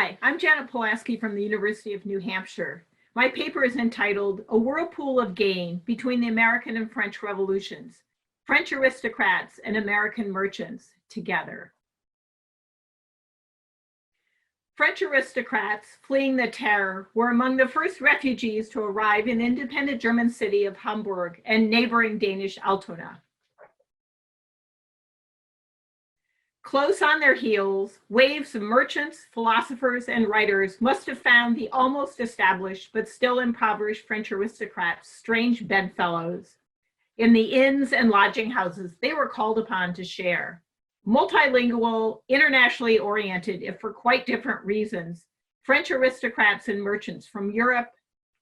Hi, I'm Janet Polasky from the University of New Hampshire. My paper is entitled A Whirlpool of Gain Between the American and French Revolutions, French Aristocrats and American Merchants Together. French aristocrats fleeing the terror were among the first refugees to arrive in the independent German city of Hamburg and neighboring Danish Altona. Close on their heels, waves of merchants, philosophers, and writers must have found the almost established but still impoverished French aristocrats strange bedfellows in the inns and lodging houses they were called upon to share. Multilingual, internationally oriented, if for quite different reasons, French aristocrats and merchants from Europe,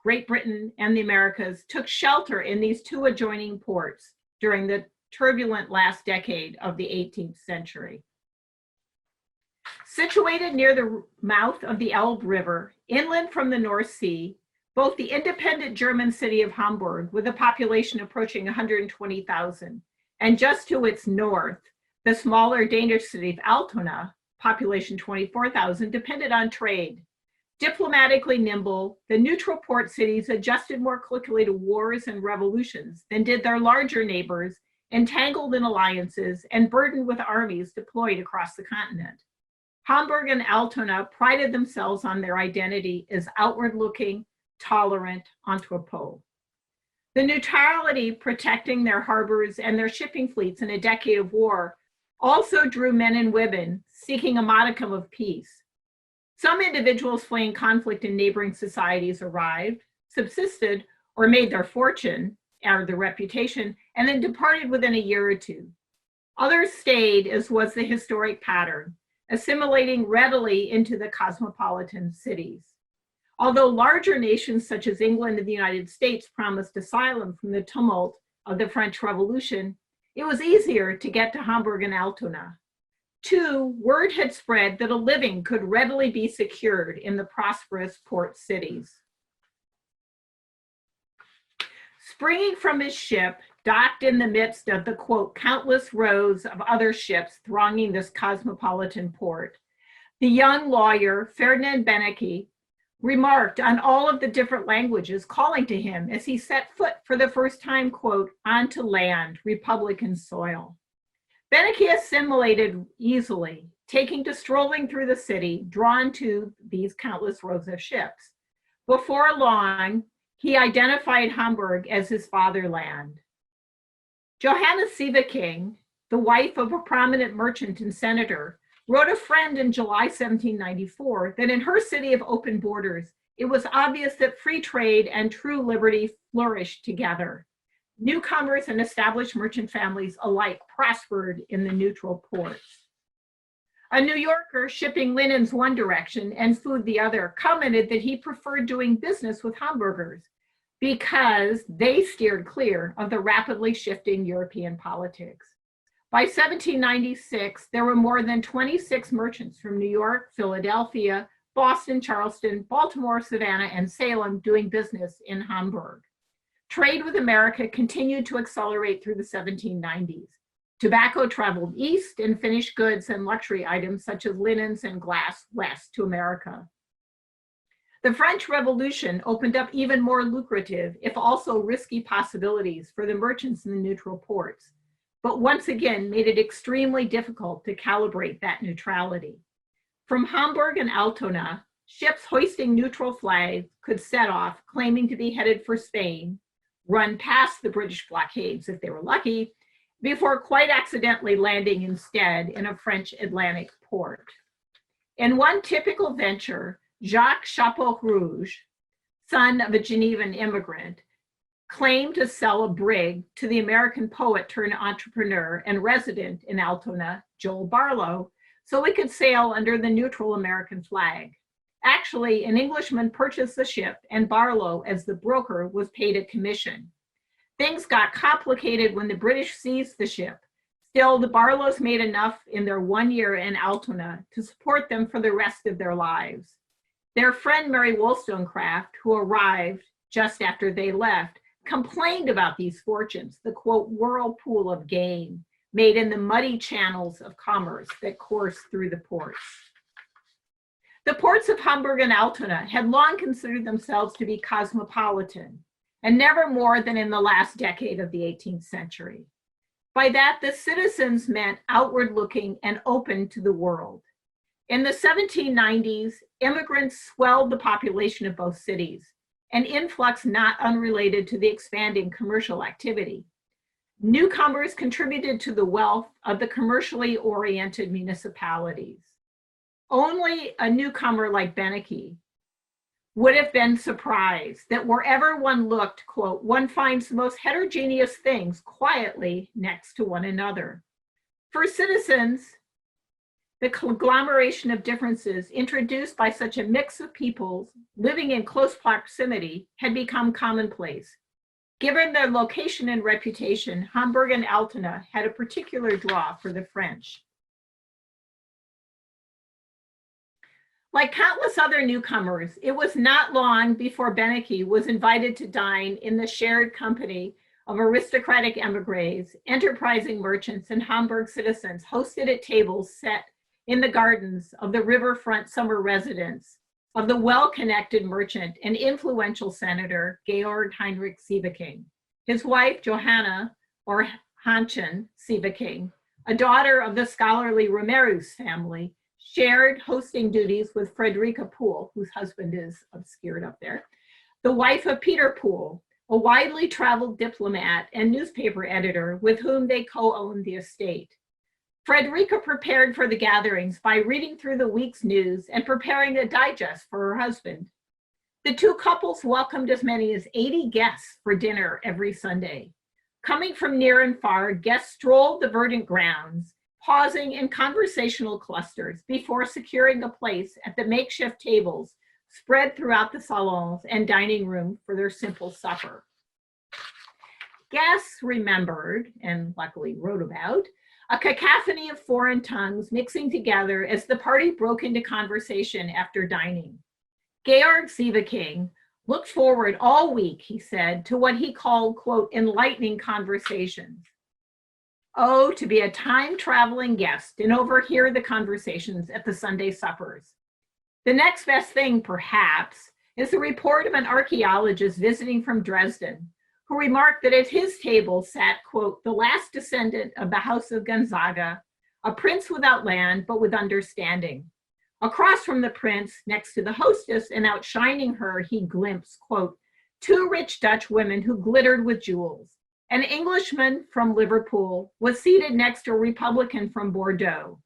Great Britain, and the Americas took shelter in these two adjoining ports during the turbulent last decade of the 18th century. Situated near the mouth of the Elbe River, inland from the North Sea, both the independent German city of Hamburg, with a population approaching 120,000, and just to its north, the smaller Danish city of Altona, population 24,000, depended on trade. Diplomatically nimble, the neutral port cities adjusted more quickly to wars and revolutions than did their larger neighbors, entangled in alliances and burdened with armies deployed across the continent. Hamburg and Altona prided themselves on their identity as outward-looking, tolerant entrepôts. The neutrality protecting their harbors and their shipping fleets in a decade of war also drew men and women seeking a modicum of peace. Some individuals fleeing conflict in neighboring societies arrived, subsisted, or made their fortune, or their reputation, and then departed within a year or two. Others stayed, as was the historic pattern, assimilating readily into the cosmopolitan cities. Although larger nations such as England and the United States promised asylum from the tumult of the French Revolution, it was easier to get to Hamburg and Altona. Two, word had spread that a living could readily be secured in the prosperous port cities. Springing from his ship, docked in the midst of the, quote, countless rows of other ships thronging this cosmopolitan port, the young lawyer, Ferdinand Beneke, remarked on all of the different languages calling to him as he set foot for the first time, quote, onto land, Republican soil. Beneke assimilated easily, taking to strolling through the city, drawn to these countless rows of ships. Before long, he identified Hamburg as his fatherland. Johanna Sieveking, the wife of a prominent merchant and senator, wrote a friend in July 1794 that in her city of open borders, it was obvious that free trade and true liberty flourished together. Newcomers and established merchant families alike prospered in the neutral ports. A New Yorker shipping linens one direction and food the other commented that he preferred doing business with Hamburgers because they steered clear of the rapidly shifting European politics. By 1796, there were more than 26 merchants from New York, Philadelphia, Boston, Charleston, Baltimore, Savannah, and Salem doing business in Hamburg. Trade with America continued to accelerate through the 1790s. Tobacco traveled east and finished goods and luxury items such as linens and glass west to America. The French Revolution opened up even more lucrative, if also risky, possibilities for the merchants in the neutral ports, but once again made it extremely difficult to calibrate that neutrality. From Hamburg and Altona, ships hoisting neutral flags could set off, claiming to be headed for Spain, run past the British blockades if they were lucky, before quite accidentally landing instead in a French Atlantic port. In one typical venture, Jacques Chapeau Rouge, son of a Genevan immigrant, claimed to sell a brig to the American poet turned entrepreneur and resident in Altona, Joel Barlow, so we could sail under the neutral American flag. Actually, an Englishman purchased the ship and Barlow, as the broker, was paid a commission. Things got complicated when the British seized the ship. Still, the Barlows made enough in their 1 year in Altona to support them for the rest of their lives. Their friend Mary Wollstonecraft, who arrived just after they left, complained about these fortunes, the quote, whirlpool of gain made in the muddy channels of commerce that course through the ports. The ports of Hamburg and Altona had long considered themselves to be cosmopolitan, and never more than in the last decade of the 18th century. By that, the citizens meant outward-looking and open to the world. In the 1790s, immigrants swelled the population of both cities, an influx not unrelated to the expanding commercial activity. Newcomers contributed to the wealth of the commercially oriented municipalities. Only a newcomer like Beneke would have been surprised that wherever one looked, quote, one finds the most heterogeneous things quietly next to one another. For citizens, the conglomeration of differences introduced by such a mix of peoples living in close proximity had become commonplace. Given their location and reputation, Hamburg and Altona had a particular draw for the French. Like countless other newcomers, it was not long before Beneke was invited to dine in the shared company of aristocratic emigres, enterprising merchants, and Hamburg citizens hosted at tables set in the gardens of the riverfront summer residence of the well-connected merchant and influential senator, Georg Heinrich Sieveking. His wife, Johanna, or Hannchen Sieveking, a daughter of the scholarly Romerus family, shared hosting duties with Friederike Pohl, whose husband is obscured up there, the wife of Peter Pohl, a widely traveled diplomat and newspaper editor with whom they co-owned the estate. Friederike prepared for the gatherings by reading through the week's news and preparing a digest for her husband. The two couples welcomed as many as 80 guests for dinner every Sunday. Coming from near and far, guests strolled the verdant grounds, pausing in conversational clusters before securing a place at the makeshift tables spread throughout the salons and dining room for their simple supper. Guests remembered, and luckily wrote about, a cacophony of foreign tongues mixing together as the party broke into conversation after dining. Georg Sieveking looked forward all week, he said, to what he called, quote, enlightening conversations. Oh, to be a time-traveling guest and overhear the conversations at the Sunday suppers. The next best thing, perhaps, is the report of an archaeologist visiting from Dresden, who remarked that at his table sat, quote, the last descendant of the House of Gonzaga, a prince without land, but with understanding. Across from the prince, next to the hostess and outshining her, he glimpsed, quote, two rich Dutch women who glittered with jewels. An Englishman from Liverpool was seated next to a Republican from Bordeaux.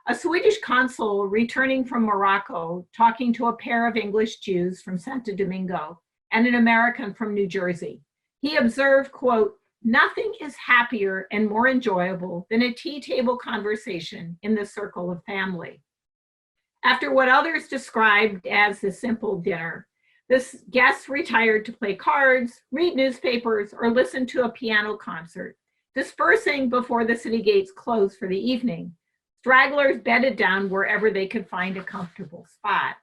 A Swedish consul returning from Morocco talking to a pair of English Jews from Santo Domingo and an American from New Jersey. He observed, quote, nothing is happier and more enjoyable than a tea table conversation in the circle of family. After what others described as the simple dinner, the guests retired to play cards, read newspapers, or listen to a piano concert, dispersing before the city gates closed for the evening. Stragglers bedded down wherever they could find a comfortable spot.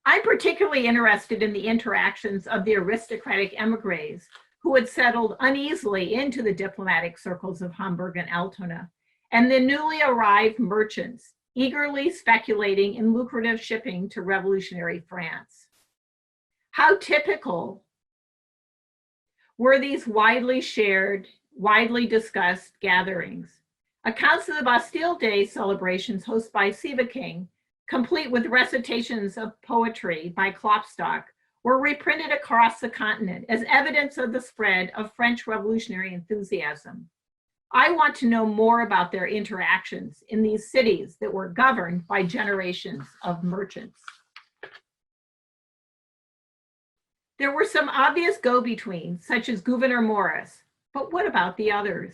I'm particularly interested in the interactions of the aristocratic emigres who had settled uneasily into the diplomatic circles of Hamburg and Altona, and the newly arrived merchants eagerly speculating in lucrative shipping to revolutionary France. How typical were these widely shared, widely discussed gatherings? Accounts of the Bastille Day celebrations hosted by Sieveking, complete with recitations of poetry by Klopstock, were reprinted across the continent as evidence of the spread of French revolutionary enthusiasm. I want to know more about their interactions in these cities that were governed by generations of merchants. There were some obvious go-betweens, such as Gouverneur Morris, but what about the others?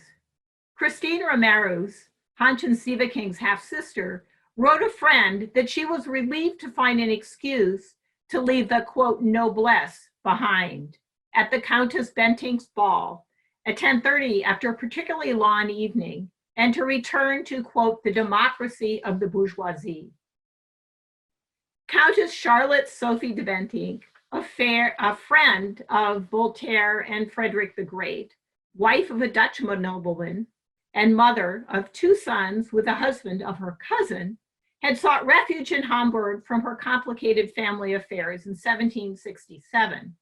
Christine Romerus, Hannchen Sieveking's half-sister, wrote a friend that she was relieved to find an excuse to leave the, quote, noblesse behind at the Countess Bentinck's ball at 10:30 after a particularly long evening, and to return to, quote, the democracy of the bourgeoisie. Countess Charlotte Sophie de Bentinck, a friend of Voltaire and Frederick the Great, wife of a Dutch nobleman, and mother of two sons with a husband of her cousin, had sought refuge in Hamburg from her complicated family affairs in 1767.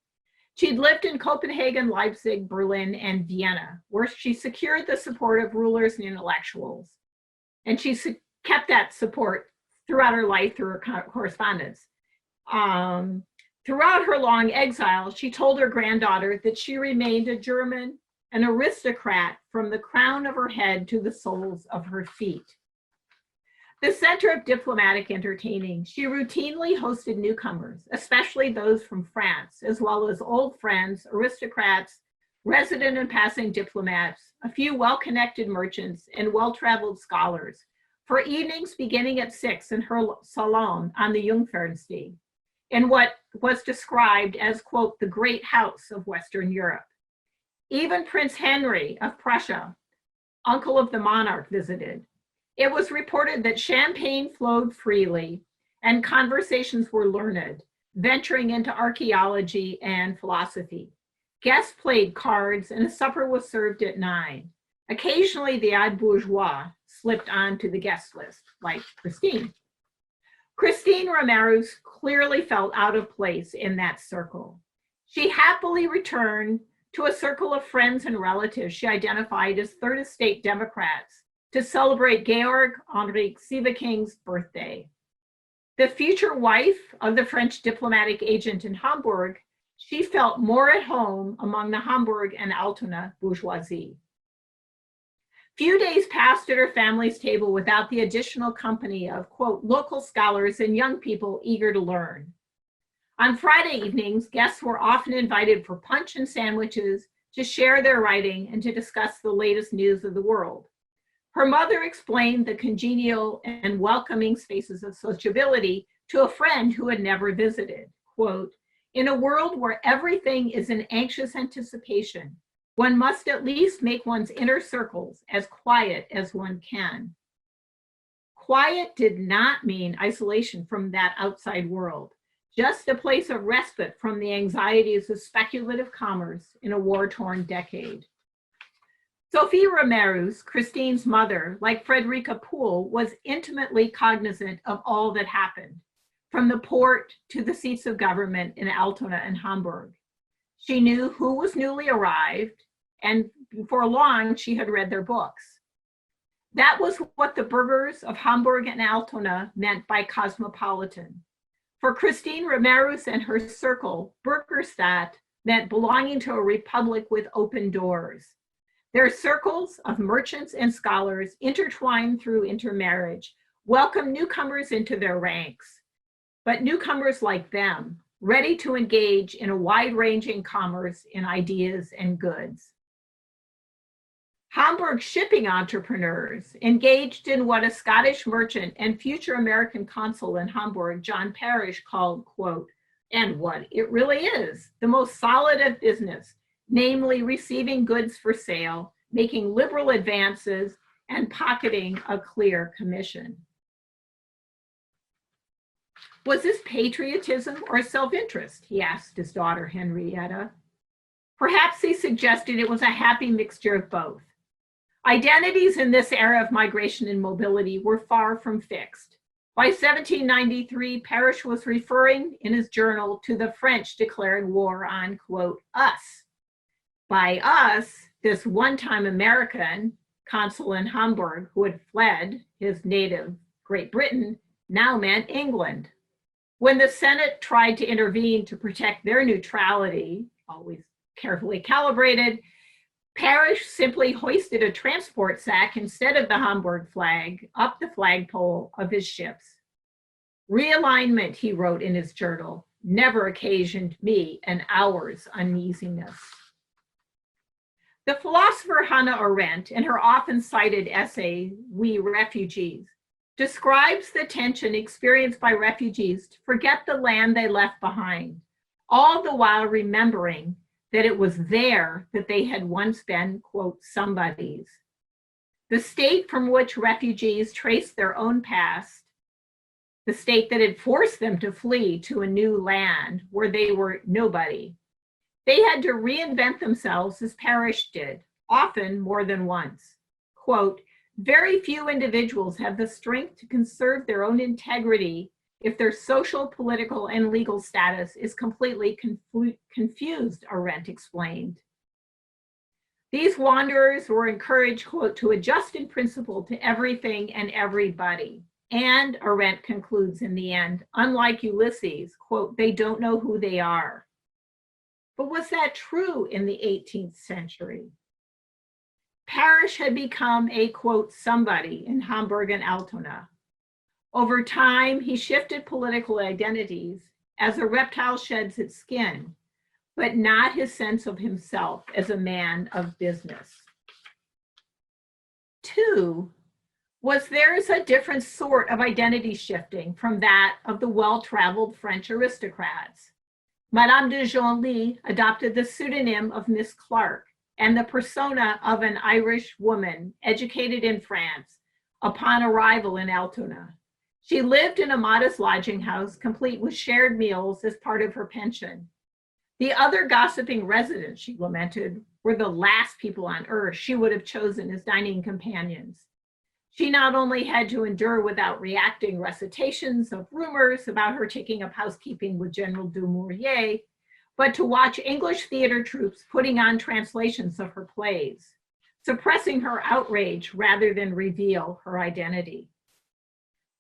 She'd lived in Copenhagen, Leipzig, Berlin, and Vienna, where she secured the support of rulers and intellectuals. And she kept that support throughout her life through her correspondence. Throughout her long exile, she told her granddaughter that she remained a German, an aristocrat from the crown of her head to the soles of her feet. The center of diplomatic entertaining, she routinely hosted newcomers, especially those from France, as well as old friends, aristocrats, resident and passing diplomats, a few well-connected merchants, and well-traveled scholars, for evenings beginning at 6 in her salon on the Jungfernstieg, in what was described as, quote, the great house of Western Europe. Even Prince Henry of Prussia, uncle of the monarch, visited. It was reported that champagne flowed freely and conversations were learned, venturing into archaeology and philosophy. Guests played cards and a supper was served at 9. Occasionally, the odd bourgeois slipped onto the guest list, like Christine. Christine Romerus clearly felt out of place in that circle. She happily returned to a circle of friends and relatives she identified as Third Estate Democrats to celebrate Georg Henrik Sieveking's birthday. The future wife of the French diplomatic agent in Hamburg, she felt more at home among the Hamburg and Altona bourgeoisie. Few days passed at her family's table without the additional company of, quote, local scholars and young people eager to learn. On Friday evenings, guests were often invited for punch and sandwiches to share their writing and to discuss the latest news of the world. Her mother explained the congenial and welcoming spaces of sociability to a friend who had never visited. Quote, in a world where everything is in anxious anticipation, one must at least make one's inner circles as quiet as one can. Quiet did not mean isolation from that outside world, just a place of respite from the anxieties of speculative commerce in a war-torn decade. Sophie Romerus, Christine's mother, like Frederica Poole, was intimately cognizant of all that happened, from the port to the seats of government in Altona and Hamburg. She knew who was newly arrived, and before long, she had read their books. That was what the burghers of Hamburg and Altona meant by cosmopolitan. For Christine Romerus and her circle, Bürgerstaat meant belonging to a republic with open doors. Their circles of merchants and scholars, intertwined through intermarriage, welcomed newcomers into their ranks, but newcomers like them, ready to engage in a wide-ranging commerce in ideas and goods. Hamburg shipping entrepreneurs engaged in what a Scottish merchant and future American consul in Hamburg, John Parrish, called, quote, and what it really is, the most solid of business, namely receiving goods for sale, making liberal advances, and pocketing a clear commission. Was this patriotism or self-interest? He asked his daughter, Henrietta. Perhaps he suggested it was a happy mixture of both. Identities in this era of migration and mobility were far from fixed. By 1793, Parrish was referring in his journal to the French declaring war on, quote, us. By us, this one-time American consul in Hamburg who had fled his native Great Britain now meant England. When the Senate tried to intervene to protect their neutrality, always carefully calibrated, Parrish simply hoisted a transport sack instead of the Hamburg flag up the flagpole of his ships. Realignment, he wrote in his journal, never occasioned me an hour's uneasiness. The philosopher Hannah Arendt, in her often cited essay, We Refugees, describes the tension experienced by refugees to forget the land they left behind, all the while remembering that it was there that they had once been, quote, somebodies. The state from which refugees traced their own past, the state that had forced them to flee to a new land where they were nobody. They had to reinvent themselves as Parrish did, often more than once. Quote, Very few individuals have the strength to conserve their own integrity if their social, political, and legal status is completely confused, Arendt explained. These wanderers were encouraged, quote, to adjust in principle to everything and everybody. And, Arendt concludes in the end, unlike Ulysses, quote, they don't know who they are. But was that true in the 18th century? Parrish had become a, quote, somebody in Hamburg and Altona. Over time, he shifted political identities as a reptile sheds its skin, but not his sense of himself as a man of business. 2, was theirs a different sort of identity shifting from that of the well-traveled French aristocrats. Madame de Genlis adopted the pseudonym of Miss Clark and the persona of an Irish woman educated in France upon arrival in Altona. She lived in a modest lodging house, complete with shared meals as part of her pension. The other gossiping residents, she lamented, were the last people on earth she would have chosen as dining companions. She not only had to endure without reacting recitations of rumors about her taking up housekeeping with General Dumouriez, but to watch English theater troupes putting on translations of her plays, suppressing her outrage rather than reveal her identity.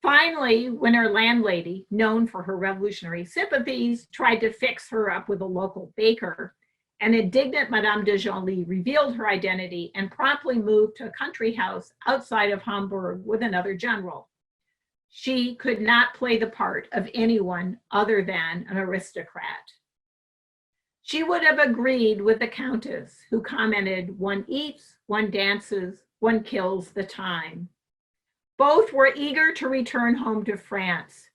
Finally, when her landlady, known for her revolutionary sympathies, tried to fix her up with a local baker, an indignant Madame de Genlis revealed her identity and promptly moved to a country house outside of Hamburg with another general. She could not play the part of anyone other than an aristocrat. She would have agreed with the Countess, who commented, one eats, one dances, one kills the time. Both were eager to return home to France.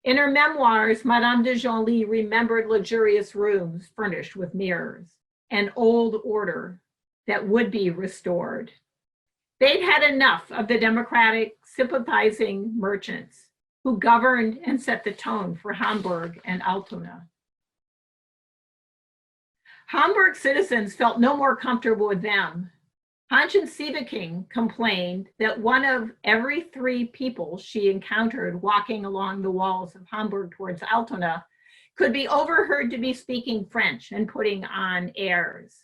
In her memoirs, Madame de Genlis remembered luxurious rooms furnished with mirrors, an old order that would be restored. They'd had enough of the democratic, sympathizing merchants who governed and set the tone for Hamburg and Altona. Hamburg citizens felt no more comfortable with them. Hanschen Siebeking complained that one of every 3 people she encountered walking along the walls of Hamburg towards Altona could be overheard to be speaking French and putting on airs.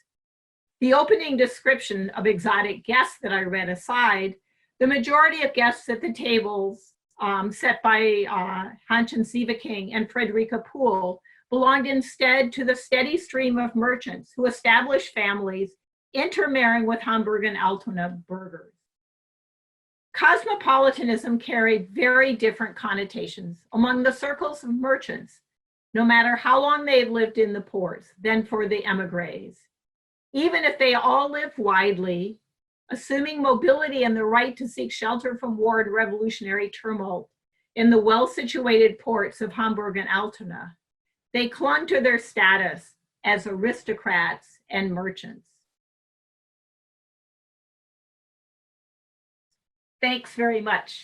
The opening description of exotic guests that I read aside, the majority of guests at the tables set by Hanschen Siebeking and Frederica Poole belonged instead to the steady stream of merchants who established families intermarrying with Hamburg and Altona burghers. Cosmopolitanism carried very different connotations among the circles of merchants, no matter how long they had lived in the ports, than for the émigrés. Even if they all lived widely, assuming mobility and the right to seek shelter from war and revolutionary tumult in the well-situated ports of Hamburg and Altona, they clung to their status as aristocrats and merchants. Thanks very much.